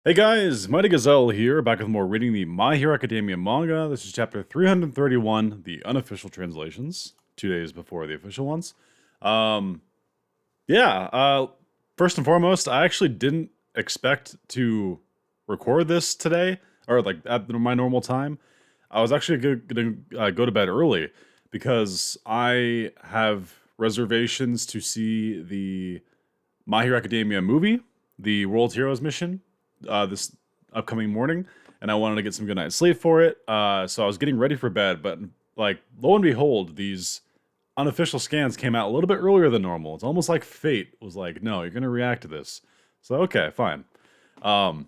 Hey guys, Mighty Gazelle here, back with more reading the My Hero Academia manga. This is chapter 331, the unofficial translations, 2 days before the official ones. Um, yeah, first and foremost, I actually didn't expect to record this today, or like at my normal time. I was actually gonna go to bed early because I have reservations to see the My Hero Academia movie, the World Heroes mission, this upcoming morning, and I wanted to get some good night's sleep for it. So I was getting ready for bed, but like lo and behold, these unofficial scans came out a little bit earlier than normal. It's almost like fate was like, "No, you're gonna react to this." So okay, fine. Um,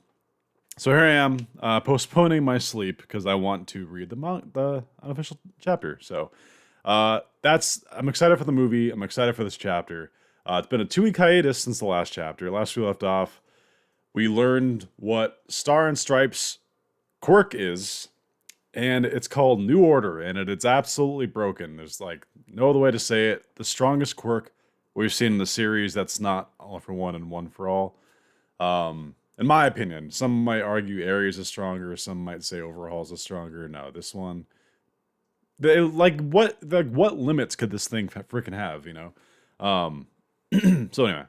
so here I am, postponing my sleep because I want to read the unofficial chapter. So that's I'm excited for the movie. I'm excited for this chapter. It's been a 2 week hiatus since the last chapter. Last we left off, we learned what Star and Stripes' quirk is, and it's called New Order, and it's absolutely broken. There's like no other way to say it. The strongest quirk we've seen in the series that's not all for one and one for all. In my opinion, some might argue Ares is stronger, some might say Overhaul's is stronger. No, this one, what limits could this thing freaking have? Um, so anyway,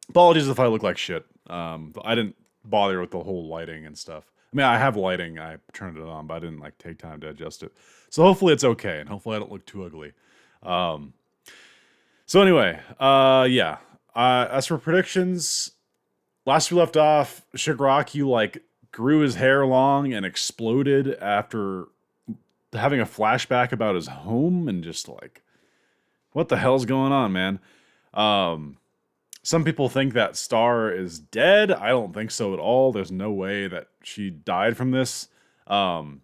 apologies if I look like shit. I didn't bother with the whole lighting and stuff. I mean, I have lighting. I turned it on, but I didn't like take time to adjust it. So hopefully it's okay, and hopefully I don't look too ugly. Um, so anyway, yeah. As for predictions, last we left off, Shigaraki like grew his hair long and exploded after having a flashback about his home and just like, what the hell's going on, man? Um, Some people think that Star is dead. I don't think so at all. There's no way that she died from this. Um,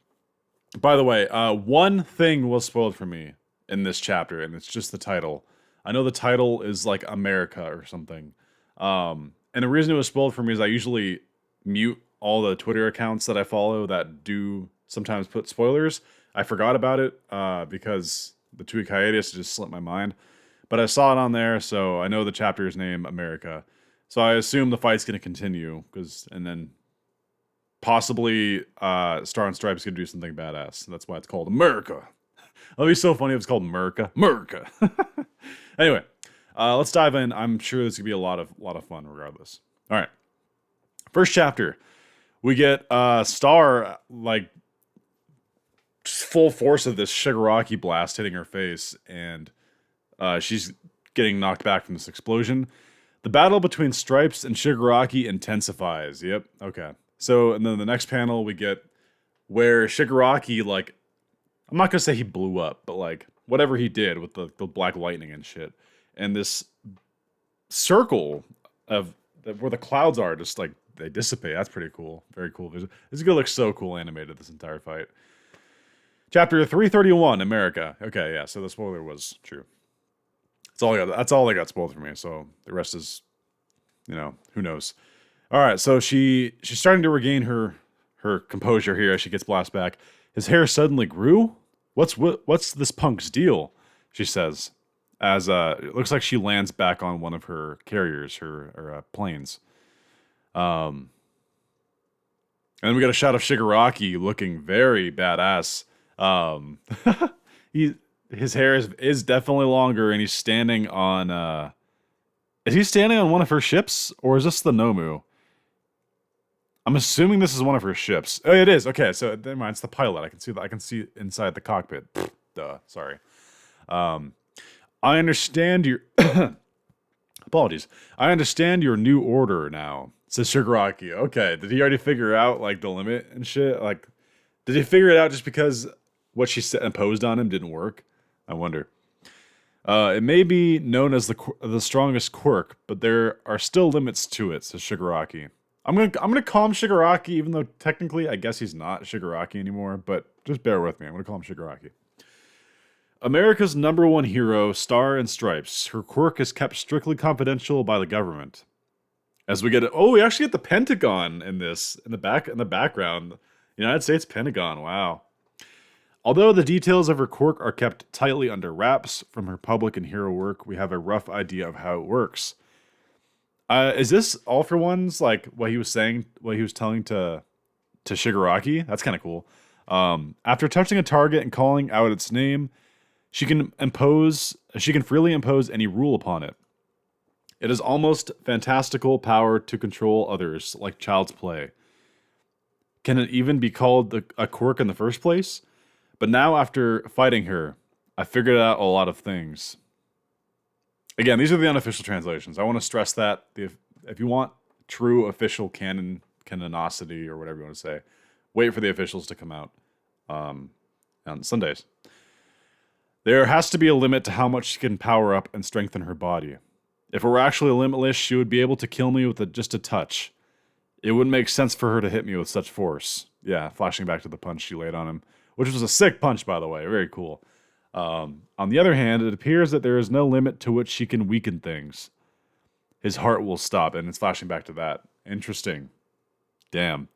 by the way, one thing was spoiled for me in this chapter, and it's just the title. I know the title is like America or something. And the reason it was spoiled for me is I usually mute all the Twitter accounts that I follow that do sometimes put spoilers. I forgot about it because the 2 week hiatus just slipped my mind. But I saw it on there, so I know the chapter's name, America. So I assume the fight's going to continue, and then possibly Star and Stripes could do something badass. That's why it's called America. That'd be so funny if it's called America. America. Anyway, let's dive in. I'm sure this could be a lot of fun, regardless. All right, first chapter, we get Star like full force of this Shigaraki blast hitting her face, and she's getting knocked back from this explosion. The battle between Stripes and Shigaraki intensifies. Yep. Okay. So, and then the next panel we get where Shigaraki, like, I'm not gonna say he blew up, but like whatever he did with the black lightning and shit, and this circle of where the clouds are just like they dissipate. That's pretty cool. Very cool. This is gonna look so cool animated. This entire fight. Chapter 331, America. Okay, yeah. So the spoiler was true. That's all I got. That's all I got spoiled for me. So the rest is, who knows. All right. So she's starting to regain her composure here as she gets blasted back. His hair suddenly grew. What's this punk's deal? She says, as it looks like she lands back on one of her carriers, her planes. And then we got a shot of Shigaraki looking very badass. Um, his hair is definitely longer, and he's standing on. Is he standing on one of her ships, or is this the Nomu? I'm assuming this is one of her ships. Oh, it is. Okay, so never mind. It's the pilot. I can see that. I can see inside the cockpit. Duh. Sorry. Um, I understand your apologies. I understand your new order now, says Shigaraki. Okay, did he already figure out like the limit and shit? Like, did he figure it out just because what she imposed on him didn't work? I wonder. It may be known as the strongest quirk, but there are still limits to it, says Shigaraki. I'm gonna call him Shigaraki, even though technically I guess he's not Shigaraki anymore. But just bear with me. I'm gonna call him Shigaraki. America's number one hero, Star and Stripes. Her quirk is kept strictly confidential by the government. As we get it, we actually get the Pentagon in this in the background. United States Pentagon. Wow. Although the details of her quirk are kept tightly under wraps from her public and hero work, we have a rough idea of how it works. Is this All for One's like what he was saying, what he was telling to Shigaraki? That's kind of cool. After touching a target and calling out its name, she can freely impose any rule upon it. It is almost fantastical power to control others, like child's play. Can it even be called a quirk in the first place? But now, after fighting her, I figured out a lot of things. Again, these are the unofficial translations. I want to stress that if you want true official canonicity or whatever you want to say, wait for the officials to come out on Sundays. There has to be a limit to how much she can power up and strengthen her body. If it were actually limitless, she would be able to kill me with just a touch. It wouldn't make sense for her to hit me with such force. Yeah, flashing back to the punch she laid on him, which was a sick punch, by the way. Very cool. On the other hand, it appears that there is no limit to which she can weaken things. His heart will stop, and it's flashing back to that. Interesting. Damn.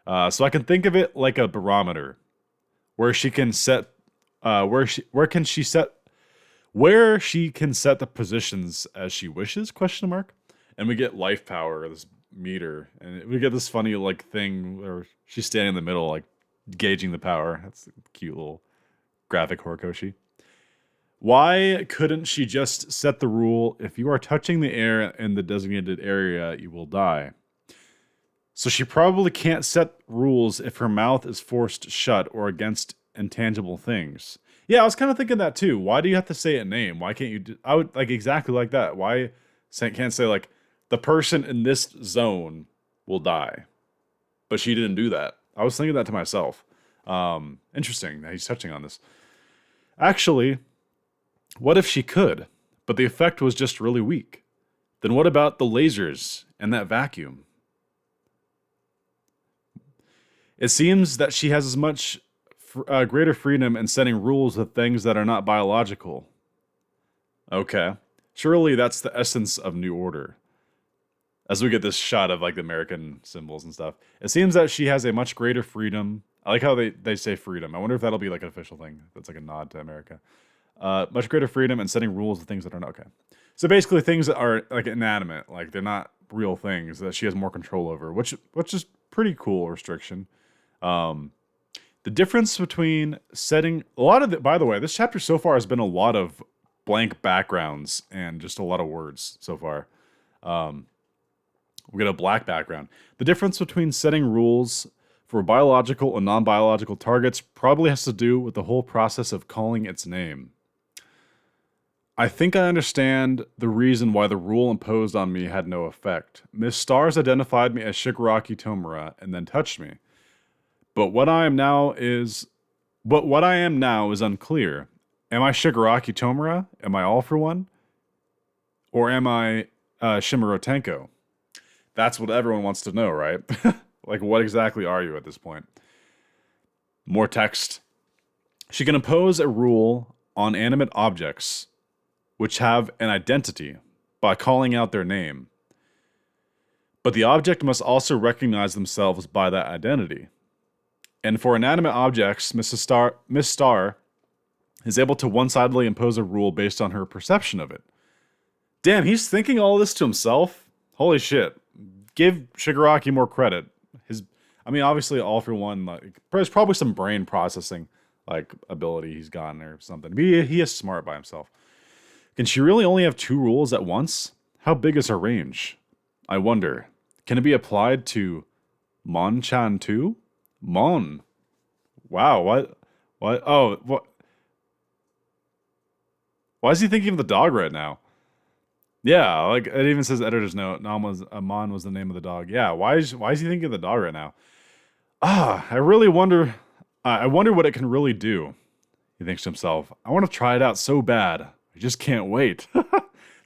So I can think of it like a barometer, where she can set, where she can set the positions as she wishes? Question mark. And we get life power, this meter, and we get this funny like thing where she's standing in the middle, like gauging the power. That's a cute little graphic Horikoshi. Why couldn't she just set the rule, if you are touching the air in the designated area, you will die? So she probably can't set rules if her mouth is forced shut or against intangible things. Yeah, I was kind of thinking that too. Why do you have to say a name? Why can't you I would like exactly like that. Why can't say like the person in this zone will die? But she didn't do that. I was thinking that to myself. Interesting that he's touching on this. Actually, what if she could, but the effect was just really weak? Then what about the lasers and that vacuum? It seems that she has as much greater freedom in setting rules with things that are not biological. Okay. Surely that's the essence of New Order. As we get this shot of like the American symbols and stuff, it seems that she has a much greater freedom. I like how they say freedom. I wonder if that'll be like an official thing. That's like a nod to America. Much greater freedom in setting rules of things that are not okay. So basically things that are like inanimate, like they're not real things that she has more control over, which is pretty cool restriction. The difference between setting a lot of the, by the way, this chapter so far has been a lot of blank backgrounds and just a lot of words so far. We get a black background. The difference between setting rules for biological and non-biological targets probably has to do with the whole process of calling its name. I think I understand the reason why the rule imposed on me had no effect. Miss Stars identified me as Shigaraki Tomura and then touched me. But what I am now is unclear. Am I Shigaraki Tomura? Am I All for One? Or am I Shimuro Tenko? That's what everyone wants to know, right? Like, what exactly are you at this point? More text. She can impose a rule on animate objects which have an identity by calling out their name. But the object must also recognize themselves by that identity. And for inanimate objects, Miss Star is able to one-sidedly impose a rule based on her perception of it. Damn, he's thinking all this to himself? Holy shit. Give Shigaraki more credit. Obviously, All for One, like, there's probably some brain processing, like, ability he's gotten or something. But he is smart by himself. Can she really only have 2 rules at once? How big is her range? I wonder. Can it be applied to Mon-chan too? Mon. Wow, what? Oh, what? Why is he thinking of the dog right now? Yeah, like, it even says editor's note, Mon was the name of the dog. Yeah, why is he thinking of the dog right now? I really wonder, I wonder what it can really do, he thinks to himself. I want to try it out so bad. I just can't wait.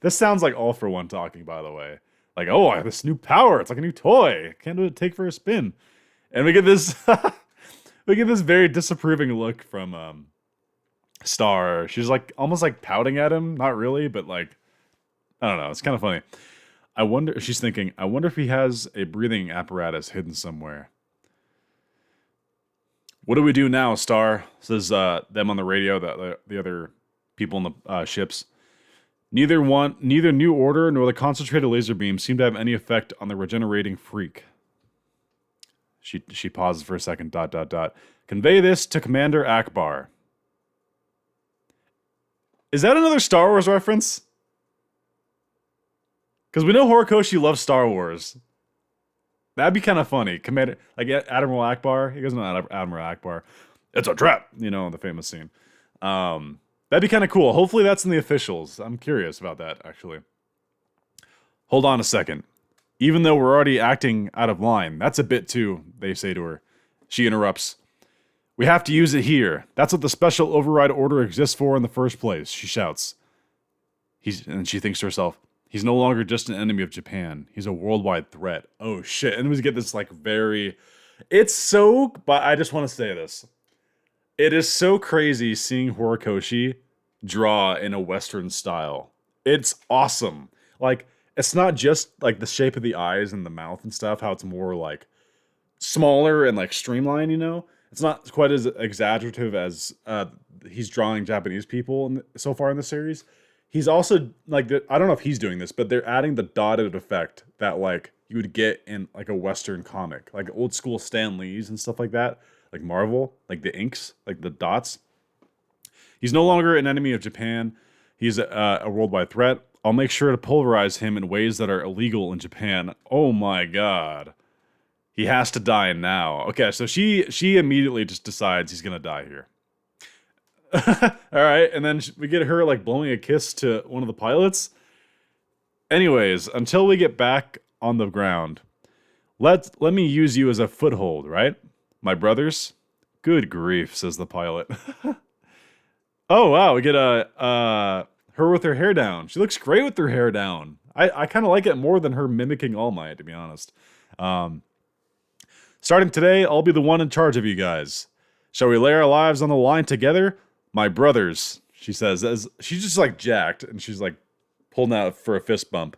This sounds like All for One talking, by the way. Like, oh, I have this new power. It's like a new toy. Can't do it, take for a spin. And we get this very disapproving look from Star. She's like almost like pouting at him. Not really, but like, I don't know. It's kind of funny. She's thinking, I wonder if he has a breathing apparatus hidden somewhere. What do we do now, Star? Says them on the radio, the other people in the ships. Neither New Order nor the concentrated laser beam seem to have any effect on the regenerating freak. She pauses for a second. ... Convey this to Commander Akbar. Is that another Star Wars reference? Because we know Horikoshi loves Star Wars. That'd be kind of funny. Commander, like Admiral Akbar. He doesn't know Admiral Akbar. It's a trap, you know, the famous scene. That'd be kind of cool. Hopefully that's in the officials. I'm curious about that, actually. Hold on a second. Even though we're already acting out of line, that's a bit too, they say to her. She interrupts. We have to use it here. That's what the special override order exists for in the first place, she shouts. And she thinks to herself, he's no longer just an enemy of Japan. He's a worldwide threat. Oh shit. And we get this like very... It's so... But I just want to say this. It is so crazy seeing Horikoshi draw in a Western style. It's awesome. Like, it's not just like the shape of the eyes and the mouth and stuff, how it's more like smaller and like streamlined, you know? It's not quite as exaggerative as he's drawing Japanese people so far in the series. He's also like, I don't know if he's doing this, but they're adding the dotted effect that like you would get in like a Western comic, like old school Stan Lee's and stuff like that, like Marvel, like the inks, like the dots. He's no longer an enemy of Japan. He's a worldwide threat. I'll make sure to pulverize him in ways that are illegal in Japan. Oh my god. He has to die now. Okay, so she immediately just decides he's gonna die here. Alright, and then we get her like blowing a kiss to one of the pilots. Anyways, until we get back on the ground, let me use you as a foothold, right? My brothers? Good grief, says the pilot. Oh wow, we get her with her hair down. She looks great with her hair down. I kind of like it more than her mimicking All Might, to be honest. Starting today, I'll be the one in charge of you guys. Shall we lay our lives on the line together? My brothers, she says. As she's just like jacked, and she's like pulling out for a fist bump.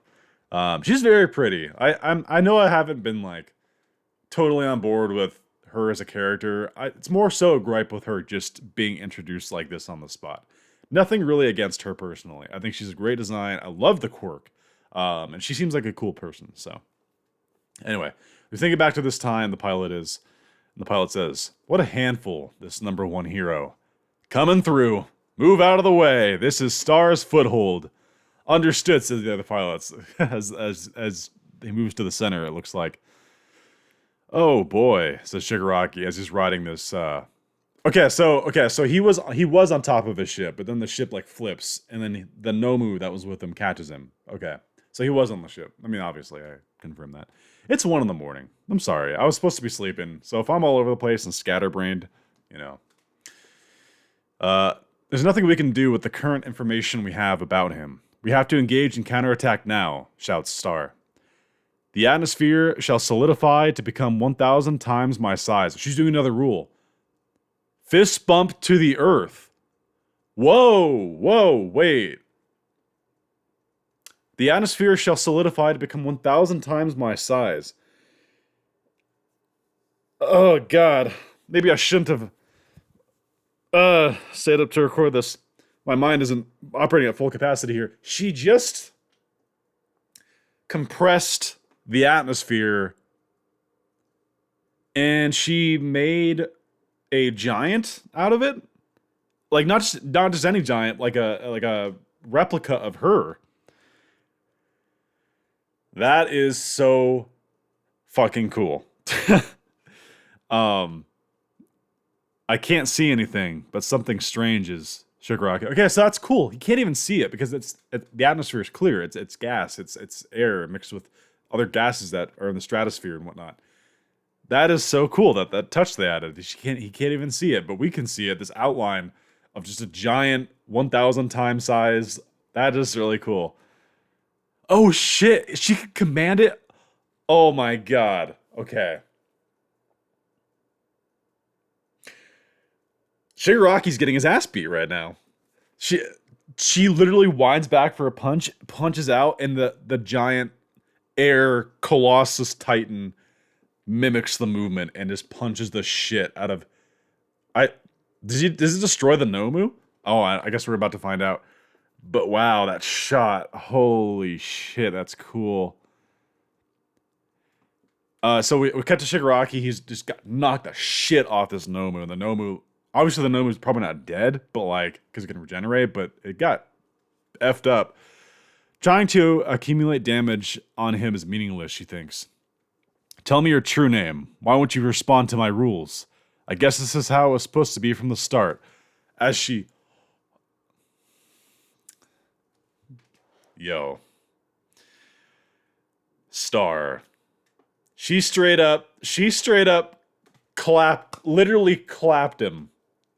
She's very pretty. I know I haven't been like totally on board with her as a character. It's more so a gripe with her just being introduced like this on the spot. Nothing really against her personally. I think she's a great design. I love the quirk. And she seems like a cool person, so. Anyway, we think back to this time the pilot says, what a handful, this number one hero. Coming through. Move out of the way. This is Star's foothold. Understood, says the other pilots. as he moves to the center, it looks like. Oh boy, says Shigaraki as he's riding this Okay, so he was on top of his ship, but then the ship like flips, and then the Nomu that was with him catches him. Okay, so he was on the ship. I mean, obviously, I confirmed that. It's 1 a.m. I'm sorry, I was supposed to be sleeping, so if I'm all over the place and scatterbrained, you know. There's nothing we can do with the current information we have about him. We have to engage and counterattack now, shouts Star. The atmosphere shall solidify to become 1,000 times my size. She's doing another rule. Fist bump to the earth. Whoa, wait. The atmosphere shall solidify to become 1,000 times my size. Oh, God. Maybe I shouldn't have stayed up to record this. My mind isn't operating at full capacity here. She just compressed the atmosphere and she made a giant out of it. Like not just any giant, like a replica of her. That is so fucking cool. I can't see anything, but something strange is Shigaraki. Okay, so that's cool. He can't even see it because the atmosphere is clear. It's gas. It's air mixed with other gases that are in the stratosphere and whatnot. That is so cool that touch they added. He can't even see it, but we can see it. This outline of just a giant 1,000 times size. That is really cool. Oh shit! She can command it. Oh my god. Okay. Shigaraki's getting his ass beat right now. She literally winds back for a punch, punches out, and the giant air colossus titan mimics the movement and just punches the shit out of. Does it destroy the Nomu? Oh, I guess we're about to find out. But wow, that shot. Holy shit, that's cool. So we cut to Shigaraki. He's just got knocked the shit off this Nomu. And the Nomu, obviously the Nomu's probably not dead, but like, because it can regenerate, but it got effed up. Trying to accumulate damage on him is meaningless, she thinks. Tell me your true name. Why won't you respond to my rules? I guess this is how it was supposed to be from the start. As she... Yo. Star. She straight up literally clapped him.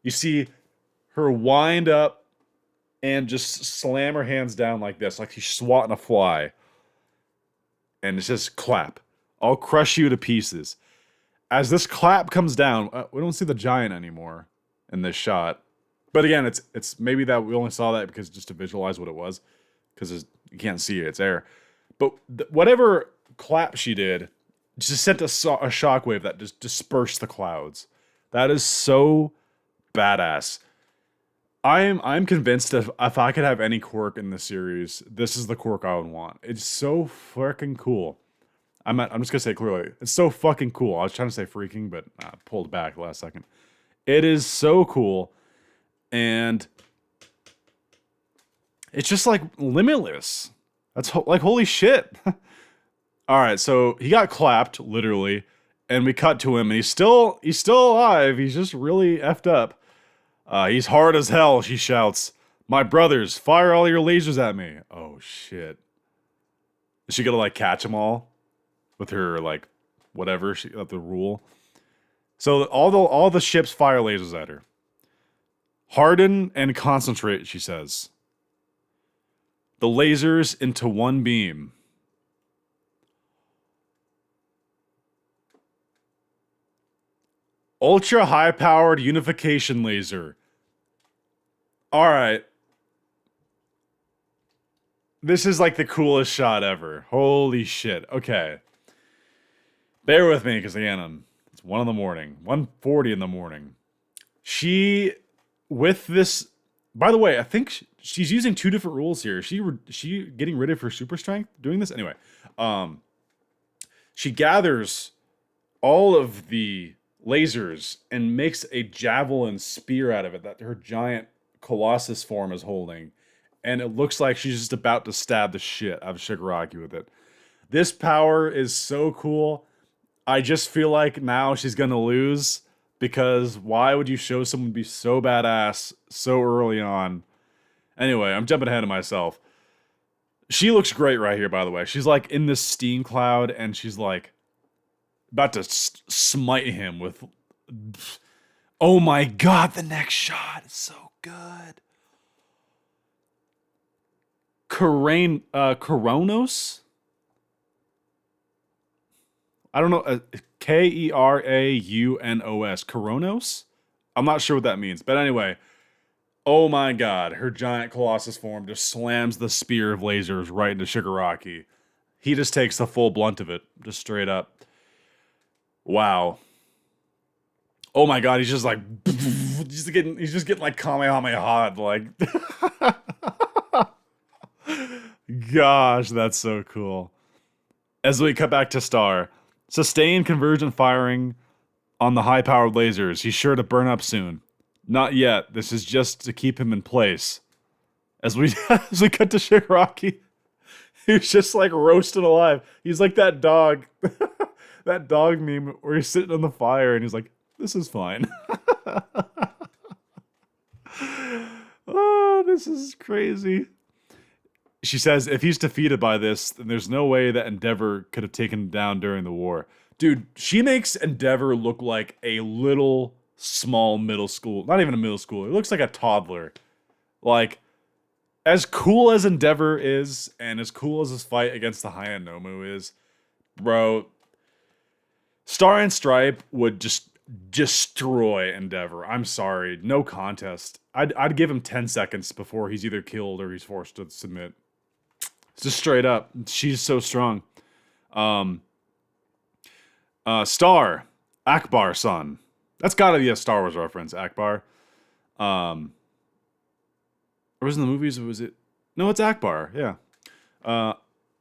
You see her wind up and just slam her hands down like this, like she's swatting a fly. And it says clap. I'll crush you to pieces. As this clap comes down, we don't see the giant anymore in this shot. But again, it's maybe that we only saw that because just to visualize what it was, because you can't see it, it's air. But whatever clap she did just sent a shockwave that just dispersed the clouds. That is so badass. I'm convinced that if I could have any quirk in the series, this is the quirk I would want. It's so freaking cool. I'm just gonna say it clearly. It's so fucking cool. I was trying to say freaking, but I pulled back the last second. It is so cool, and it's just like limitless. That's like holy shit. All right, so he got clapped literally, and we cut to him, and he's still alive. He's just really effed up. He's hard as hell. She shouts, "My brothers, fire all your lasers at me!" Oh shit! Is she gonna like catch them all with her like whatever the rule? So all the ships fire lasers at her. Harden and concentrate, she says. The lasers into one beam. Ultra high powered unification laser. Alright. This is like the coolest shot ever. Holy shit. Okay. Bear with me, because again, it's 1 in the morning. 1:40 in the morning. She, with this... By the way, I think she's using 2 different rules here. She getting rid of her super strength doing this? Anyway. She gathers all of the lasers and makes a javelin spear out of it that her giant colossus form is holding. And it looks like she's just about to stab the shit out of Shigaraki with it. This power is so cool. I just feel like now she's gonna lose, because why would you show someone be so badass so early on? Anyway, I'm jumping ahead of myself. She looks great right here, by the way. She's like in this steam cloud, and she's like about to smite him with... Oh my god, the next shot is so good. Keranos? I don't know. Keraunos. Keranos? I'm not sure what that means. But anyway, oh my god, her giant colossus form just slams the spear of lasers right into Shigaraki. He just takes the full blunt of it, just straight up. Wow. Oh my god, he's just like... he's just getting like Kamehameha, like... Gosh, that's so cool. As we cut back to Star... Sustained convergent firing on the high-powered lasers. He's sure to burn up soon. Not yet. This is just to keep him in place. As we cut to Shigaraki, he's just like roasted alive. He's like that dog. That dog meme where he's sitting on the fire and he's like, this is fine. Oh, this is crazy. She says, if he's defeated by this, then there's no way that Endeavor could have taken him down during the war. Dude, she makes Endeavor look like a little small middle school. Not even a middle school. It looks like a toddler. Like, as cool as Endeavor is, and as cool as his fight against the high-end Nomu is, bro, Star and Stripe would just destroy Endeavor. I'm sorry. No contest. I'd give him 10 seconds before he's either killed or he's forced to submit. Just straight up. She's so strong. Star. Akbar son. That's gotta be a Star Wars reference, Akbar. Or was it in the movies, or was it... No, it's Akbar. Yeah.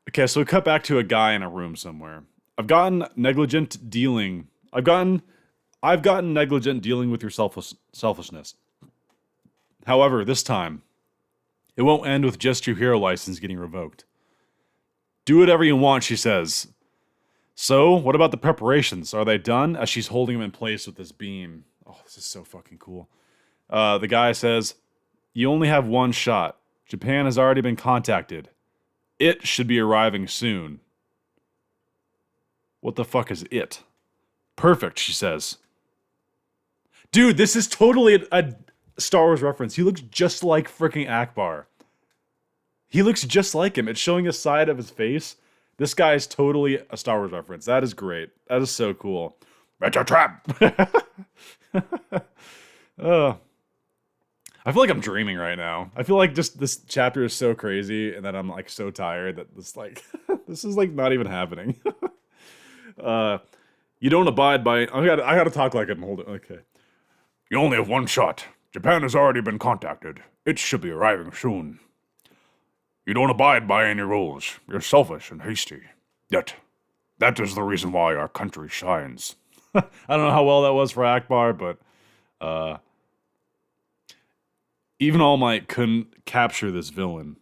Okay, so we cut back to a guy in a room somewhere. I've gotten negligent dealing. I've gotten negligent dealing with your selfishness. However, this time, it won't end with just your hero license getting revoked. Do whatever you want, she says. So, what about the preparations? Are they done? As she's holding him in place with this beam. Oh, this is so fucking cool. The guy says, you only have one shot. Japan has already been contacted. It should be arriving soon. What the fuck is it? Perfect, she says. Dude, this is totally a Star Wars reference. He looks just like freaking Akbar. He looks just like him. It's showing a side of his face. This guy is totally a Star Wars reference. That is great. That is so cool. It's a trap! I feel like I'm dreaming right now. I feel like just this chapter is so crazy and that I'm like so tired that this like this is like not even happening. You don't abide by I gotta talk like I'm holding okay. You only have one shot. Japan has already been contacted. It should be arriving soon. You don't abide by any rules. You're selfish and hasty. Yet, that is the reason why our country shines. I don't know how well that was for Akbar, but even All Might couldn't capture this villain.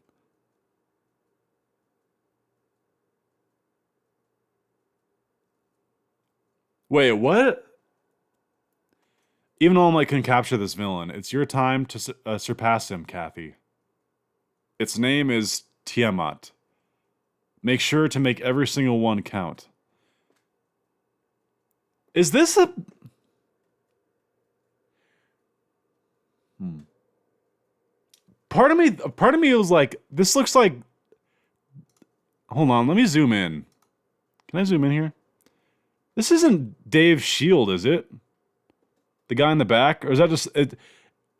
Wait, what? Even All Might couldn't capture this villain. It's your time to surpass him, Kathy. Its name is Tiamat. Make sure to make every single one count. Is this a... Part of me was like, this looks like... Hold on, let me zoom in. Can I zoom in here? This isn't Dave's shield, is it? The guy in the back? Or is that just...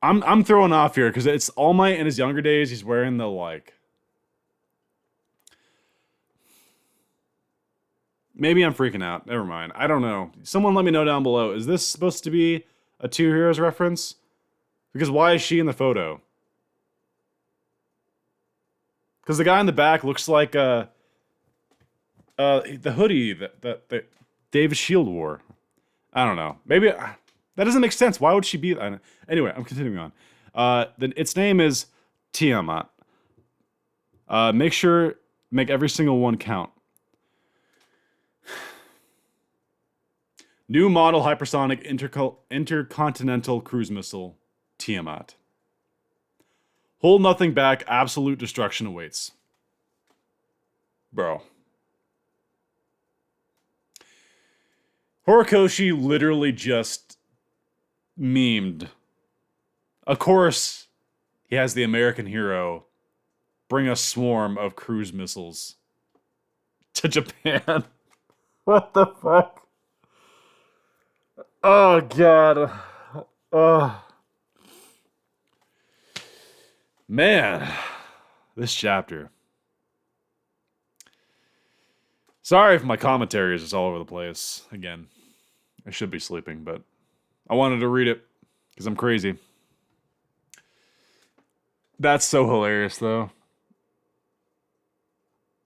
I'm throwing off here because it's All Might in his younger days. He's wearing the like. Maybe I'm freaking out. Never mind. I don't know. Someone let me know down below. Is this supposed to be a Two Heroes reference? Because why is she in the photo? Because the guy in the back looks like the hoodie that Dave's shield wore. I don't know. Maybe. That doesn't make sense. Why would she be... Anyway, I'm continuing on. Then its name is Tiamat. Make every single one count. New model hypersonic intercontinental cruise missile, Tiamat. Hold nothing back, absolute destruction awaits. Bro. Horikoshi literally just memed. Of course, he has the American hero bring a swarm of cruise missiles to Japan. What the fuck? Oh, God. Oh. Man, this chapter. Sorry if my commentary is just all over the place. Again, I should be sleeping, but I wanted to read it because I'm crazy. That's so hilarious, though.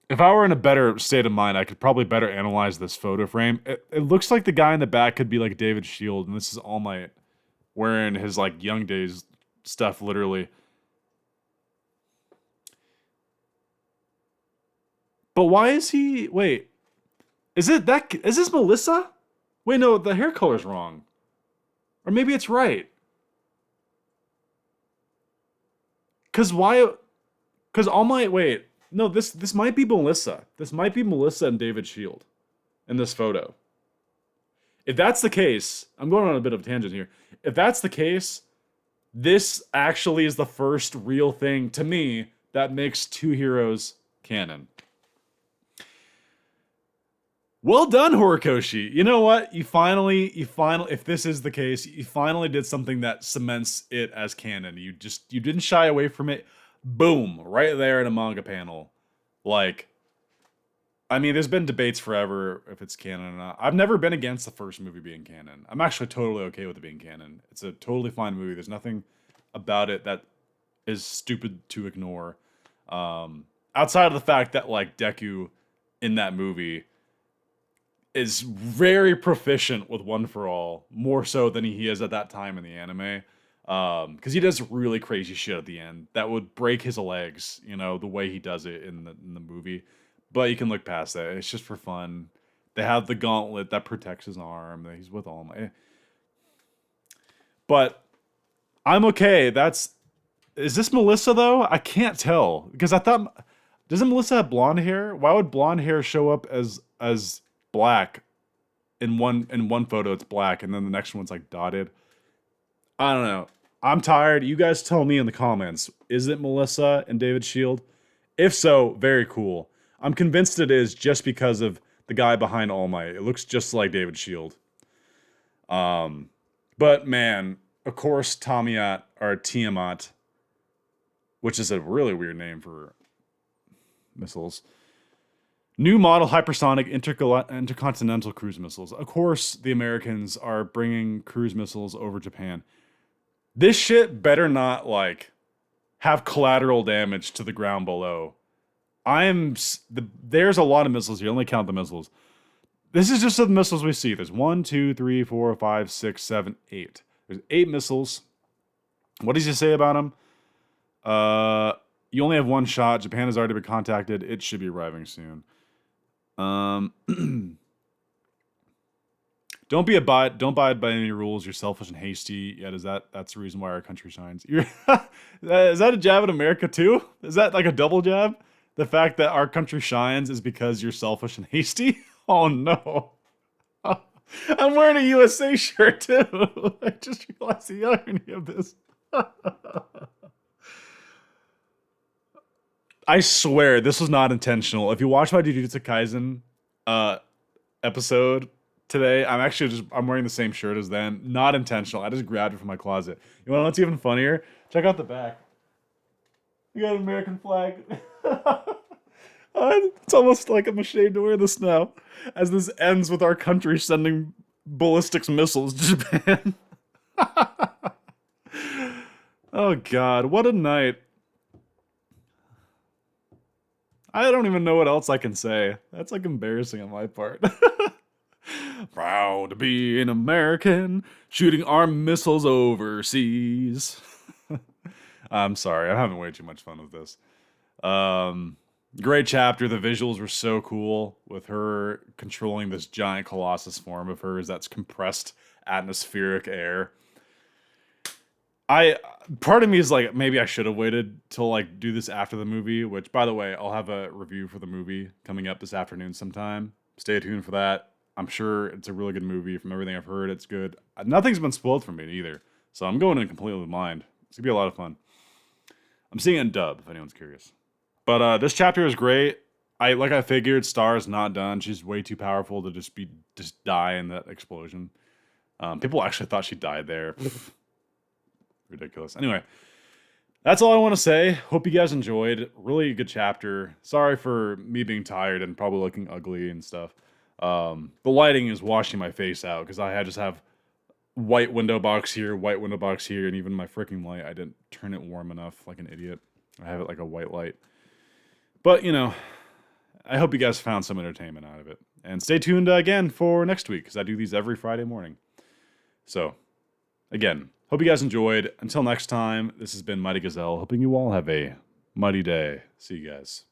If I were in a better state of mind, I could probably better analyze this photo frame. It looks like the guy in the back could be like David Shield, and this is All Might wearing his like young days stuff, literally. But why is he... Wait. Is this Melissa? Wait, no, the hair color's wrong. Or maybe it's right. Because why... Because All Might... Wait. No, this might be Melissa. This might be Melissa and David Shield in this photo. If that's the case... I'm going on a bit of a tangent here. If that's the case, this actually is the first real thing, to me, that makes Two Heroes canon. Well done, Horikoshi. You know what? You finally, if this is the case, you finally did something that cements it as canon. You didn't shy away from it. Boom, right there in a manga panel. Like, I mean, there's been debates forever if it's canon or not. I've never been against the first movie being canon. I'm actually totally okay with it being canon. It's a totally fine movie. There's nothing about it that is stupid to ignore. Outside of the fact that like Deku in that movie is very proficient with One for All, more so than he is at that time in the anime. Because he does really crazy shit at the end that would break his legs, you know, the way he does it in the movie. But you can look past that. It's just for fun. They have the gauntlet that protects his arm. That he's with All Might. But I'm okay. Is this Melissa though? I can't tell because I thought, doesn't Melissa have blonde hair? Why would blonde hair show up as black in one photo? It's black, and then the next one's like dotted. I don't know. I'm tired. You guys tell me in the comments. Is it Melissa and David Shield? If so, very cool. I'm convinced it is just because of the guy behind All Might. It looks just like David Shield. But man, of course, Tiamat, which is a really weird name for missiles. New model hypersonic intercontinental cruise missiles. Of course, the Americans are bringing cruise missiles over Japan. This shit better not, like, have collateral damage to the ground below. There's a lot of missiles here. Let me count the missiles. This is just the missiles we see. There's 1, 2, 3, 4, 5, 6, 7, 8. There's 8 missiles. What does he say about them? You only have one shot. Japan has already been contacted. It should be arriving soon. Don't abide by any rules. You're selfish and hasty. Yeah, that's the reason why our country shines. Is that a jab at America too? Is that like a double jab? The fact that our country shines is because you're selfish and hasty? Oh no. I'm wearing a USA shirt too. I just realized the irony of this. I swear this was not intentional. If you watch my Jujutsu Kaisen episode today, I'm wearing the same shirt as them. Not intentional. I just grabbed it from my closet. You want to know what's even funnier? Check out the back. You got an American flag. It's almost like I'm ashamed to wear this now, as this ends with our country sending ballistics missiles to Japan. Oh God, what a night. I don't even know what else I can say. That's like embarrassing on my part. Proud to be an American, shooting armed missiles overseas. I'm sorry, I'm having way too much fun with this. Great chapter. The visuals were so cool with her controlling this giant colossus form of hers that's compressed atmospheric air. Part of me is like, maybe I should have waited till like do this after the movie, which by the way, I'll have a review for the movie coming up this afternoon sometime. Stay tuned for that. I'm sure it's a really good movie. From everything I've heard, it's good. Nothing's been spoiled for me either, so I'm going in completely blind. It's gonna be a lot of fun. I'm seeing it in dub, if anyone's curious. But this chapter is great. I figured, Star's not done. She's way too powerful to just die in that explosion. People actually thought she died there. Ridiculous. Anyway, that's all I want to say. Hope you guys enjoyed. Really good chapter. Sorry for me being tired and probably looking ugly and stuff. The lighting is washing my face out because I just have white window box here, white window box here, and even my freaking light, I didn't turn it warm enough like an idiot. I have it like a white light. But, you know, I hope you guys found some entertainment out of it. And stay tuned again for next week because I do these every Friday morning. So, again, hope you guys enjoyed. Until next time, this has been Mighty Gazelle, hoping you all have a mighty day. See you guys.